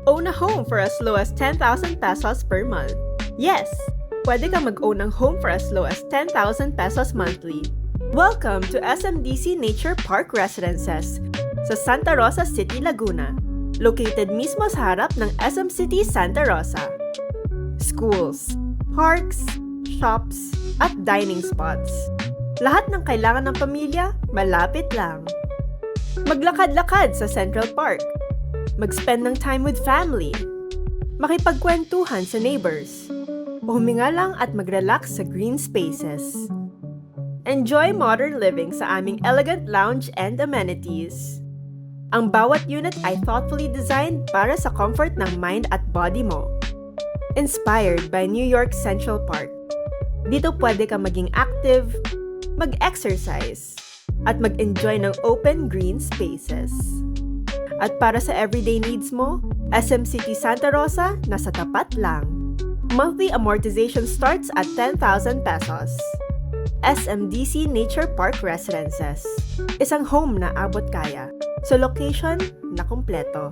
Own a home for as low as 10,000 pesos per month. Yes, pwede ka mag-own ng home for as low as 10,000 pesos monthly. Welcome to SMDC Nature Park Residences sa Santa Rosa City, Laguna. Located mismo sa harap ng SM City Santa Rosa. Schools, parks, shops, at dining spots. Lahat ng kailangan ng pamilya, malapit lang. Maglakad-lakad sa Central Park. Mag-spend ng time with family. Makipagkwentuhan sa neighbors. O huminga lang at mag-relax sa green spaces. Enjoy modern living sa aming elegant lounge and amenities. Ang bawat unit ay thoughtfully designed para sa comfort ng mind at body mo. Inspired by New York Central Park. Dito pwede ka maging active, mag-exercise, at mag-enjoy ng open green spaces. At para sa everyday needs mo, SM City Santa Rosa nasa tapat lang. Monthly amortization starts at 10,000 pesos. SMDC Nature Park Residences. Isang home na abot kaya. So location na kumpleto.